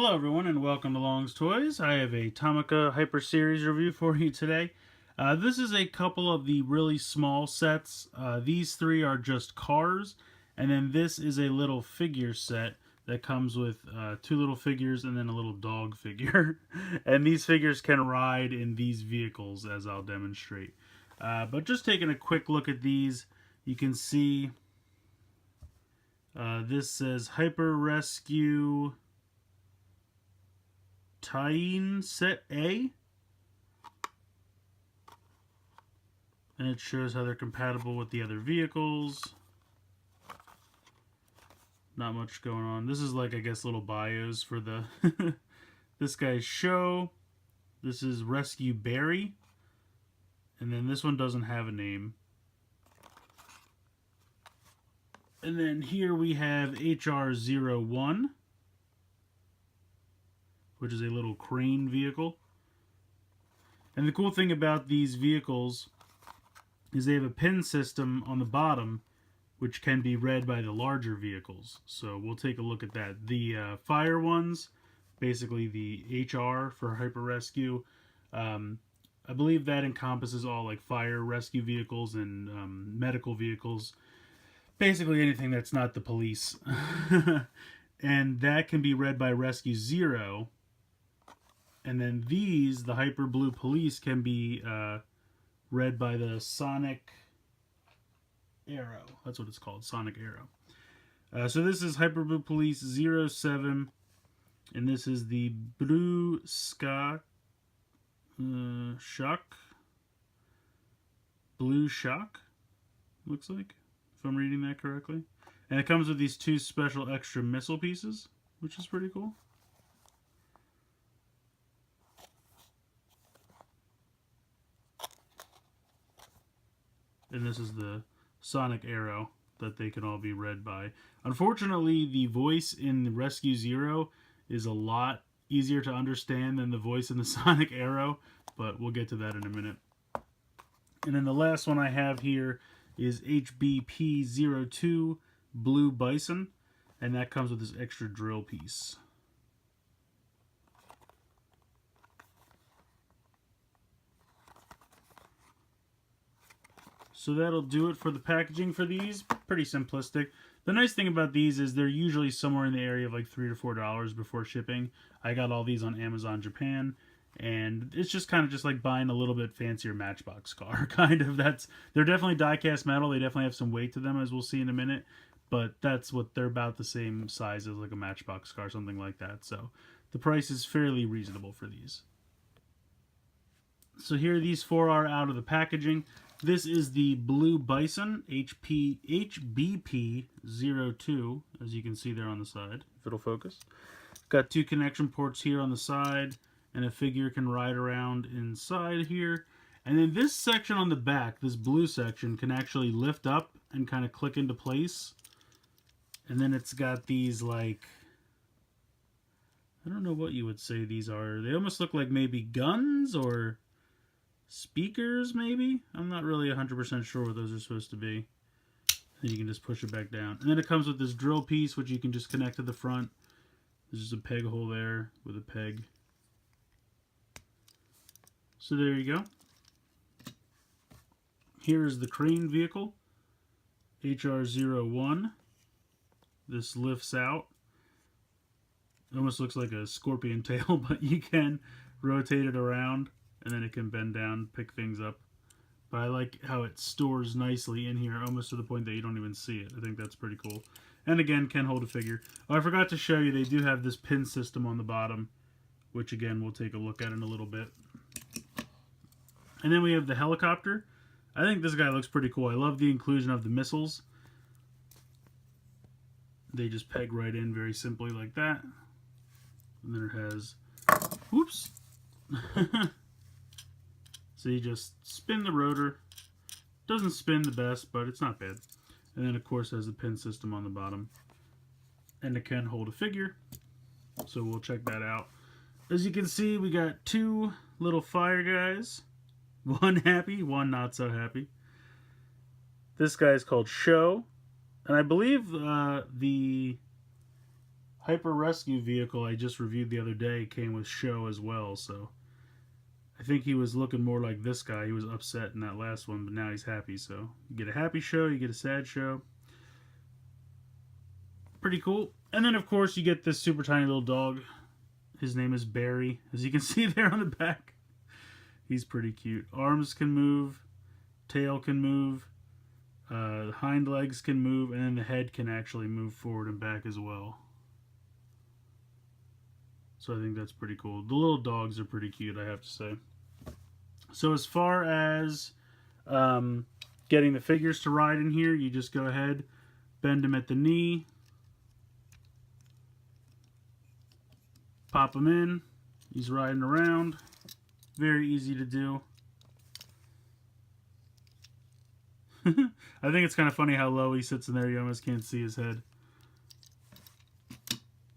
Hello everyone and welcome to Long's Toys. I have a Tomica Hyper Series review for you today. This is a couple of the really small sets. These three are just cars, and then this is a little figure set that comes with two little figures and then a little dog figure. And these figures can ride in these vehicles, as I'll demonstrate. But just taking a quick look at these, you can see this says Hyper Rescue Tie-in Set A, and it shows how they're compatible with the other vehicles. Not much going on. This is like, I guess, little bios for the this guy's show. This is Rescue Barry, and then this one doesn't have a name. And then here we have HR-01, which is a little crane vehicle. And the cool thing about these vehicles is they have a pin system on the bottom which can be read by the larger vehicles. So we'll take a look at that. The fire ones, basically the HR for Hyper Rescue, I believe that encompasses all like fire rescue vehicles and medical vehicles. Basically anything that's not the police. And that can be read by Rescue 0. And then these, the Hyper Blue Police, can be read by the Sonic Arrow. That's what it's called, Sonic Arrow. So this is Hyper Blue Police 07, and this is the Blue Shock. Blue Shock, looks like, if I'm reading that correctly. And it comes with these two special extra missile pieces, which is pretty cool. And this is the Sonic Arrow that they can all be read by. Unfortunately, the voice in Rescue 0 is a lot easier to understand than the voice in the Sonic Arrow, but we'll get to that in a minute. And then the last one I have here is HBP-02 Blue Bison, and that comes with this extra drill piece. So that'll do it for the packaging for these. Pretty simplistic. The nice thing about these is they're usually somewhere in the area of like $3 to $4 before shipping. I got all these on Amazon Japan, and it's just kind of just like buying a little bit fancier Matchbox car. Kind of. They're definitely die-cast metal. They definitely have some weight to them, as we'll see in a minute. But that's what they're about the same size as like a Matchbox car, something like that. So the price is fairly reasonable for these. So here these four are out of the packaging. This is the Blue Bison HBP-02, as you can see there on the side, if it'll focus. Got two connection ports here on the side, and a figure can ride around inside here. And then this section on the back, this blue section, can actually lift up and kind of click into place. And then it's got these, like, I don't know what you would say these are. They almost look like maybe guns or speakers, maybe? I'm not really 100% sure what those are supposed to be. And you can just push it back down. And then it comes with this drill piece, which you can just connect to the front. There's just a peg hole there with a peg. So there you go. Here is the crane vehicle, HR-01. This lifts out. It almost looks like a scorpion tail, but you can rotate it around, and then it can bend down, pick things up. But I like how it stores nicely in here, almost to the point that you don't even see it. I think that's pretty cool. And again, can hold a figure. Oh, I forgot to show you, they do have this pin system on the bottom, which again, we'll take a look at in a little bit. And then we have the helicopter. I think this guy looks pretty cool. I love the inclusion of the missiles. They just peg right in very simply like that. And then it has, whoops. So you just spin the rotor. Doesn't spin the best, but it's not bad. And then of course has the pin system on the bottom. And it can hold a figure. So we'll check that out. As you can see, we got two little fire guys. One happy, one not so happy. This guy is called Show. And I believe the Hyper Rescue vehicle I just reviewed the other day came with show as well, so I think he was looking more like this guy. He was upset in that last one, but now he's happy. So you get a happy show, you get a sad show. Pretty cool. And then, of course, you get this super tiny little dog. His name is Barry, as you can see there on the back. He's pretty cute. Arms can move, tail can move, hind legs can move, and then the head can actually move forward and back as well. So I think that's pretty cool. The little dogs are pretty cute, I have to say. So as far as getting the figures to ride in here, you just go ahead, bend them at the knee, pop him in. He's riding around. Very easy to do. I think it's kind of funny how low he sits in there. You almost can't see his head.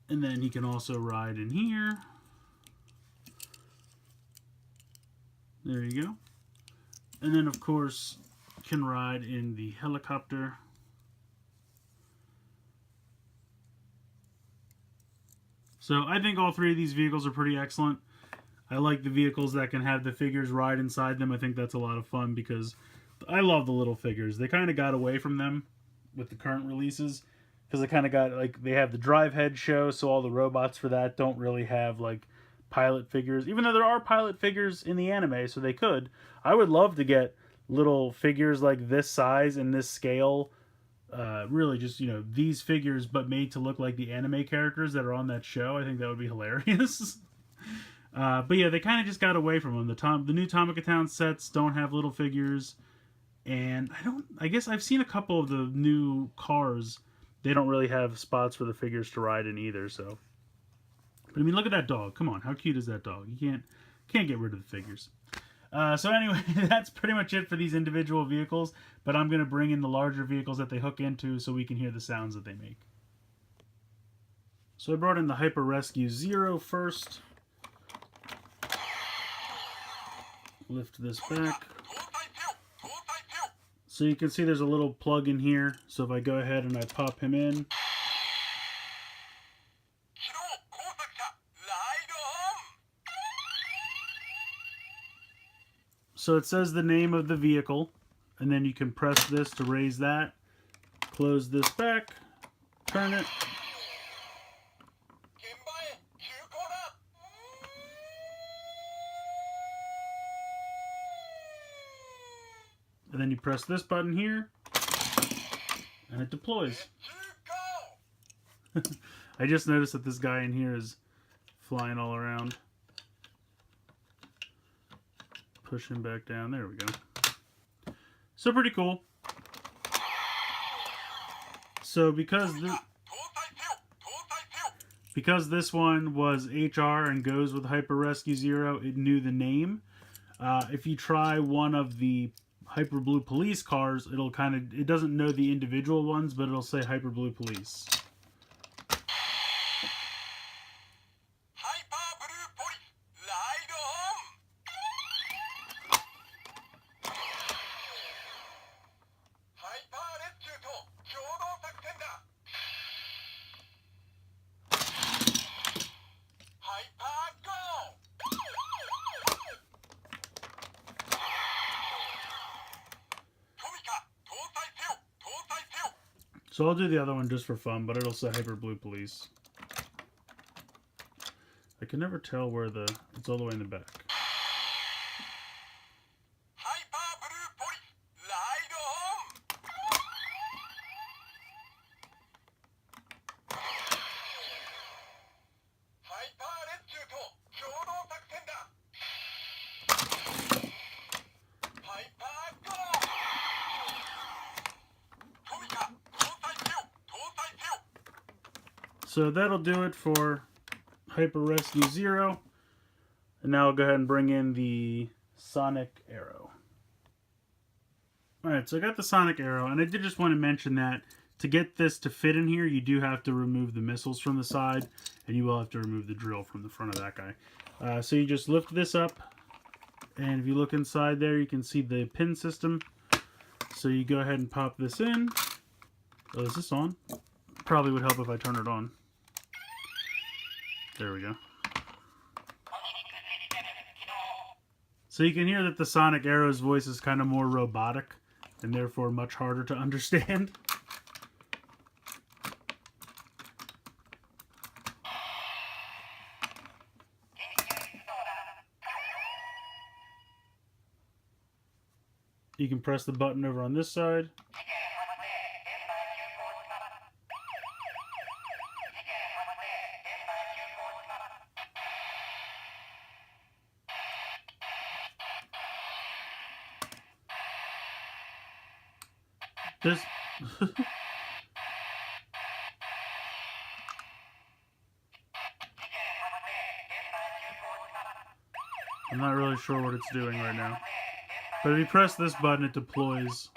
And then he can also ride in here. There you go. And then, of course, can ride in the helicopter. So I think all three of these vehicles are pretty excellent. I like the vehicles that can have the figures ride inside them. I think that's a lot of fun because I love the little figures. They kind of got away from them with the current releases because they kind of got, like, they have the drive head show, so all the robots for that don't really have, like, pilot figures. Even though there are pilot figures in the anime, so they could. I would love to get little figures like this size and this scale. Really just, you know, these figures, but made to look like the anime characters that are on that show. I think that would be hilarious. But yeah, they kind of just got away from them. The new Tomica Town sets don't have little figures, and I guess I've seen a couple of the new cars. They don't really have spots for the figures to ride in either. So, but I mean, look at that dog. Come on, how cute is that dog? You can't get rid of the figures. So anyway, that's pretty much it for these individual vehicles, but I'm going to bring in the larger vehicles that they hook into so we can hear the sounds that they make. So I brought in the Hyper Rescue 0 first. Lift this back. So you can see there's a little plug in here, so if I go ahead and I pop him in, so it says the name of the vehicle, and then you can press this to raise that, close this back, turn it, and then you press this button here, and it deploys. I just noticed that this guy in here is flying all around. Push him back down. There we go. So pretty cool. So because this one was HR and goes with Hyper Rescue 0, it knew the name. If you try one of the Hyper Blue Police cars, it doesn't know the individual ones, but it'll say Hyper Blue Police. So I'll do the other one just for fun, but it'll say Hyper Blue Police. I can never tell where it's all the way in the back. So that'll do it for Hyper Rescue 0. And now I'll go ahead and bring in the Sonic Arrow. Alright, so I got the Sonic Arrow, and I did just want to mention that to get this to fit in here, you do have to remove the missiles from the side, and you will have to remove the drill from the front of that guy. So you just lift this up, and if you look inside there, you can see the pin system. So you go ahead and pop this in. Oh, is this on? Probably would help if I turn it on. There we go. So you can hear that the Sonic Arrow's voice is kind of more robotic and therefore much harder to understand. You can press the button over on this side. This I'm not really sure what it's doing right now. But if you press this button, it deploys.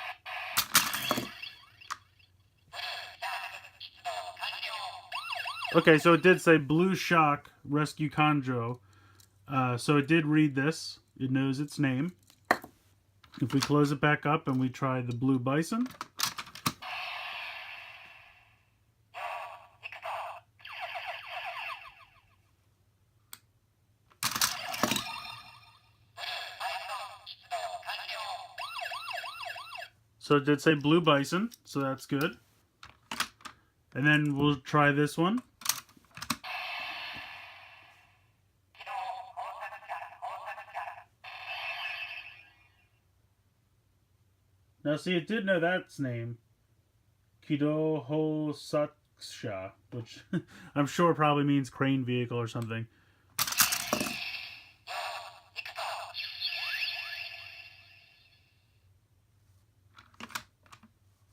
Okay, so it did say Blue Shock Rescue Kanjo. So it did read this. It knows its name. If we close it back up and we try the Blue Bison. So it did say Blue Bison, so that's good. And then we'll try this one. Now see, it did know that's name. Kidoho Saksha, which I'm sure probably means crane vehicle or something.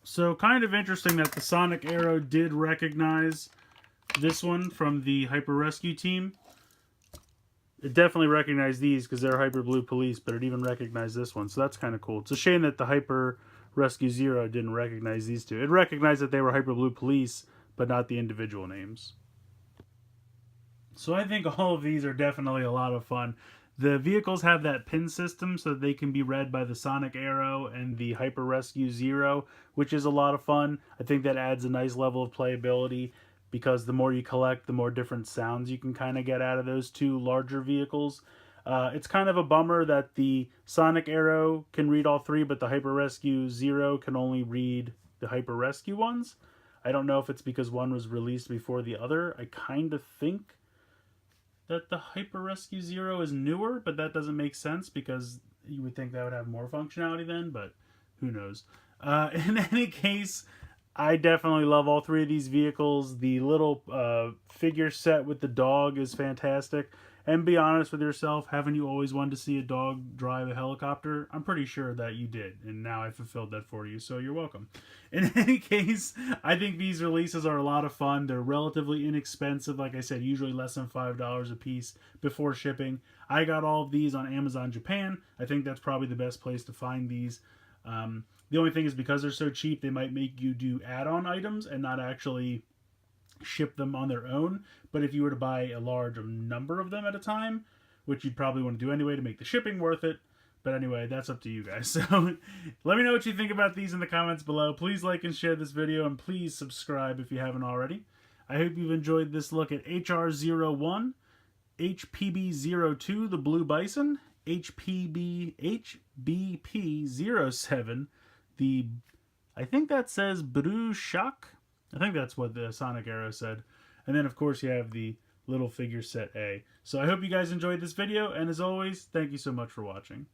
So kind of interesting that the Sonic Arrow did recognize this one from the Hyper Rescue team. It definitely recognized these because they're Hyper Blue Police, but it even recognized this one. So that's kind of cool. It's a shame that the Hyper Rescue 0 didn't recognize these two. It recognized that they were Hyper Blue Police, but not the individual names. So I think all of these are definitely a lot of fun. The vehicles have that pin system so that they can be read by the Sonic Arrow and the Hyper Rescue 0, which is a lot of fun. I think that adds a nice level of playability because the more you collect, the more different sounds you can kind of get out of those two larger vehicles. It's kind of a bummer that the Sonic Arrow can read all three, but the Hyper Rescue 0 can only read the Hyper Rescue ones. I don't know if it's because one was released before the other. I kind of think that the Hyper Rescue 0 is newer, but that doesn't make sense because you would think that would have more functionality then, but who knows. In any case, I definitely love all three of these vehicles. The little figure set with the dog is fantastic. And be honest with yourself, haven't you always wanted to see a dog drive a helicopter? I'm pretty sure that you did, and now I fulfilled that for you, so you're welcome. In any case, I think these releases are a lot of fun. They're relatively inexpensive, like I said, usually less than $5 a piece before shipping. I got all of these on Amazon Japan. I think that's probably the best place to find these. The only thing is because they're so cheap, they might make you do add-on items and not actually ship them on their own. But if you were to buy a large number of them at a time, which you'd probably want to do anyway to make the shipping worth it, but anyway, that's up to you guys. So let me know what you think about these in the comments below. Please like and share this video, and please subscribe if you haven't already. I hope you've enjoyed this look at HR-01, HBP-02, the Blue Bison, HBP-07, the, I think that says Blue Shock. I think that's what the Sonic Arrow said. And then, of course, you have the little figure set A. So I hope you guys enjoyed this video, and as always, thank you so much for watching.